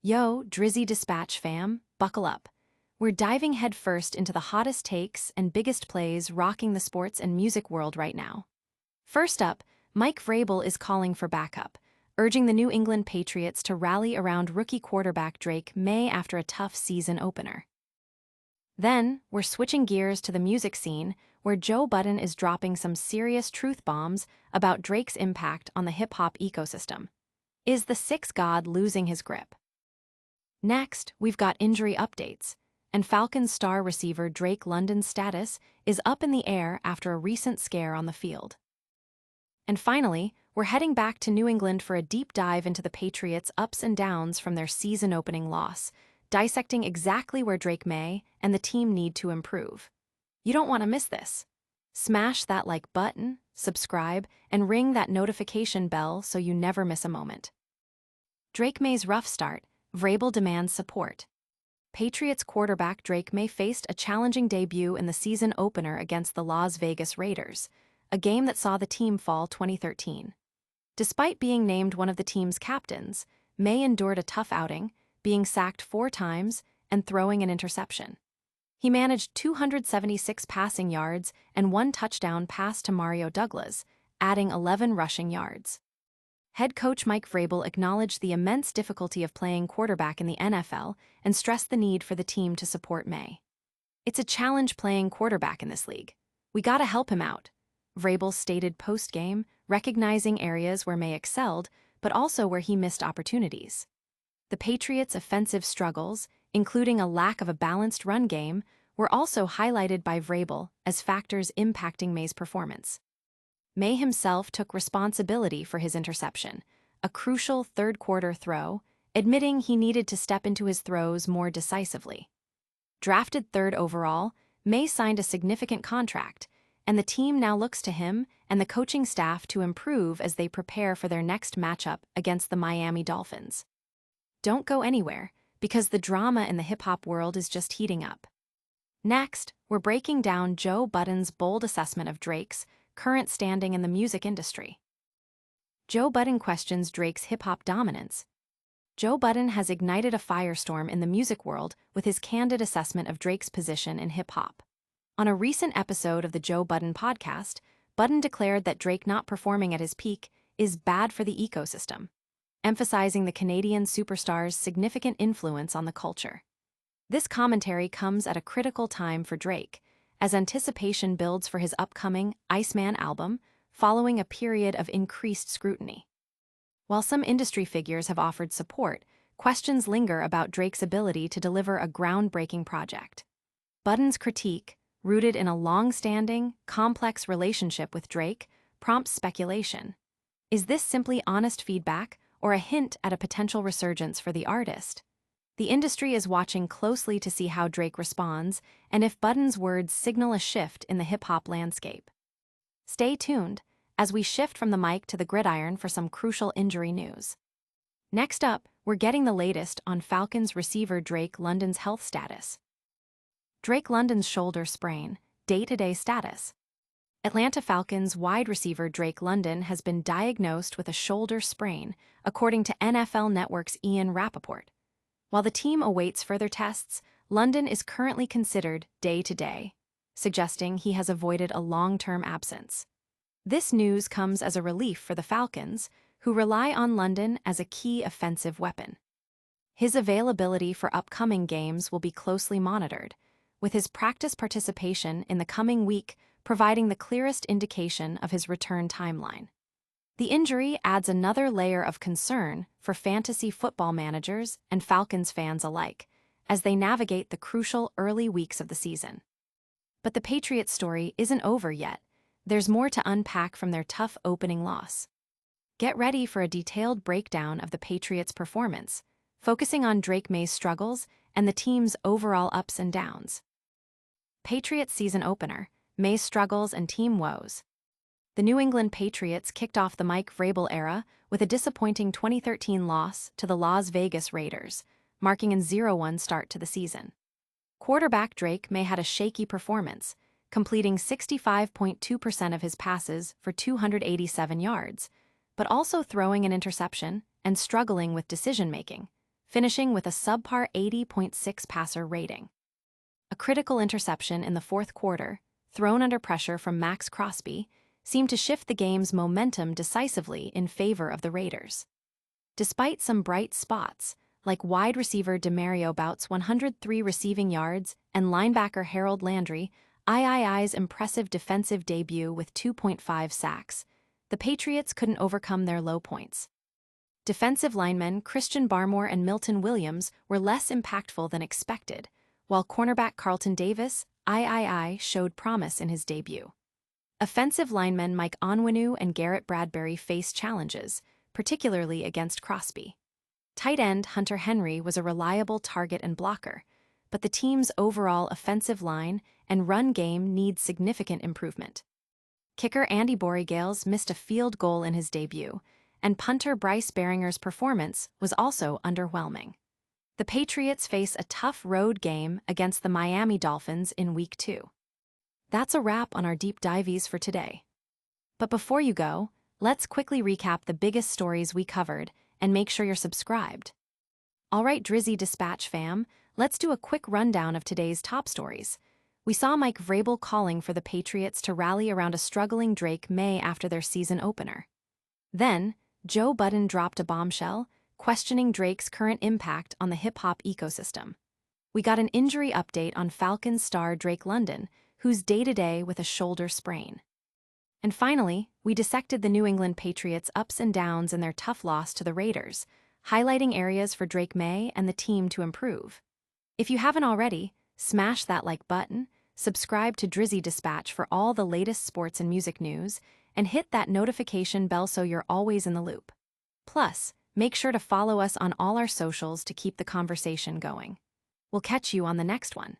Yo, Drizzy Dispatch fam, buckle up. We're diving headfirst into the hottest takes and biggest plays rocking the sports and music world right now. First up, Mike Vrabel is calling for backup, urging the New England Patriots to rally around rookie quarterback Drake Maye after a tough season opener. Then, we're switching gears to the music scene, where Joe Budden is dropping some serious truth bombs about Drake's impact on the hip-hop ecosystem. Is the Sixth God losing his grip? Next, we've got injury updates, and Falcons star receiver Drake London's status is up in the air after a recent scare on the field. And finally, we're heading back to New England for a deep dive into the Patriots' ups and downs from their season-opening loss, dissecting exactly where Drake Maye and the team need to improve. You don't want to miss this. Smash that like button, subscribe, and ring that notification bell so you never miss a moment. Drake Maye's rough start. Vrabel demands support. Patriots quarterback Drake Maye faced a challenging debut in the season opener against the Las Vegas Raiders, a game that saw the team fall 2013. Despite being named one of the team's captains, Maye endured a tough outing, being sacked 4 times and throwing an interception. He managed 276 passing yards and 1 touchdown pass to Mario Douglas, adding 11 rushing yards. Head coach Mike Vrabel acknowledged the immense difficulty of playing quarterback in the NFL and stressed the need for the team to support Maye. "It's a challenge playing quarterback in this league. We gotta help him out," Vrabel stated post-game, recognizing areas where Maye excelled, but also where he missed opportunities. The Patriots' offensive struggles, including a lack of a balanced run game, were also highlighted by Vrabel as factors impacting Maye's performance. Maye himself took responsibility for his interception, a crucial third-quarter throw, admitting he needed to step into his throws more decisively. Drafted 3rd overall, Maye signed a significant contract, and the team now looks to him and the coaching staff to improve as they prepare for their next matchup against the Miami Dolphins. Don't go anywhere, because the drama in the hip-hop world is just heating up. Next, we're breaking down Joe Budden's bold assessment of Drake's current standing in the music industry. Joe Budden questions Drake's hip-hop dominance. Joe Budden has ignited a firestorm in the music world with his candid assessment of Drake's position in hip-hop. On a recent episode of the Joe Budden podcast, Budden declared that Drake not performing at his peak is bad for the ecosystem, emphasizing the Canadian superstar's significant influence on the culture. This commentary comes at a critical time for Drake, as anticipation builds for his upcoming Iceman album, following a period of increased scrutiny. While some industry figures have offered support, questions linger about Drake's ability to deliver a groundbreaking project. Budden's critique, rooted in a long-standing, complex relationship with Drake, prompts speculation. Is this simply honest feedback or a hint at a potential resurgence for the artist? The industry is watching closely to see how Drake responds and if Budden's words signal a shift in the hip-hop landscape. Stay tuned as we shift from the mic to the gridiron for some crucial injury news. Next up, we're getting the latest on Falcons receiver Drake London's health status. Drake London's shoulder sprain, day-to-day status. Atlanta Falcons wide receiver Drake London has been diagnosed with a shoulder sprain, according to NFL Network's Ian Rappaport. While the team awaits further tests, London is currently considered day-to-day, suggesting he has avoided a long-term absence. This news comes as a relief for the Falcons, who rely on London as a key offensive weapon. His availability for upcoming games will be closely monitored, with his practice participation in the coming week providing the clearest indication of his return timeline. The injury adds another layer of concern for fantasy football managers and Falcons fans alike, as they navigate the crucial early weeks of the season. But the Patriots story isn't over yet. There's more to unpack from their tough opening loss. Get ready for a detailed breakdown of the Patriots' performance, focusing on Drake Maye's struggles and the team's overall ups and downs. Patriots season opener, Maye's struggles and team woes. The New England Patriots kicked off the Mike Vrabel era with a disappointing 2013 loss to the Las Vegas Raiders, marking a 0-1 start to the season. Quarterback Drake Maye had a shaky performance, completing 65.2% of his passes for 287 yards, but also throwing an interception and struggling with decision-making, finishing with a subpar 80.6 passer rating. A critical interception in the fourth quarter, thrown under pressure from Max Crosby, seemed to shift the game's momentum decisively in favor of the Raiders. Despite some bright spots, like wide receiver Demario Bout's 103 receiving yards and linebacker Harold Landry, II's impressive defensive debut with 2.5 sacks, the Patriots couldn't overcome their low points. Defensive linemen Christian Barmore and Milton Williams were less impactful than expected, while cornerback Carlton Davis, III, showed promise in his debut. Offensive linemen Mike Onwenu and Garrett Bradbury faced challenges, particularly against Crosby. Tight end Hunter Henry was a reliable target and blocker, but the team's overall offensive line and run game needs significant improvement. Kicker Andy Borregales missed a field goal in his debut, and punter Bryce Behringer's performance was also underwhelming. The Patriots face a tough road game against the Miami Dolphins in Week 2. That's a wrap on our deep dives for today. But before you go, let's quickly recap the biggest stories we covered and make sure you're subscribed. All right, Drizzy Dispatch fam, let's do a quick rundown of today's top stories. We saw Mike Vrabel calling for the Patriots to rally around a struggling Drake Maye after their season opener. Then, Joe Budden dropped a bombshell, questioning Drake's current impact on the hip-hop ecosystem. We got an injury update on Falcons star Drake London, who's day-to-day with a shoulder sprain. And finally, we dissected the New England Patriots' ups and downs in their tough loss to the Raiders, highlighting areas for Drake Maye and the team to improve. If you haven't already, smash that like button, subscribe to Drizzy Dispatch for all the latest sports and music news, and hit that notification bell so you're always in the loop. Plus, make sure to follow us on all our socials to keep the conversation going. We'll catch you on the next one.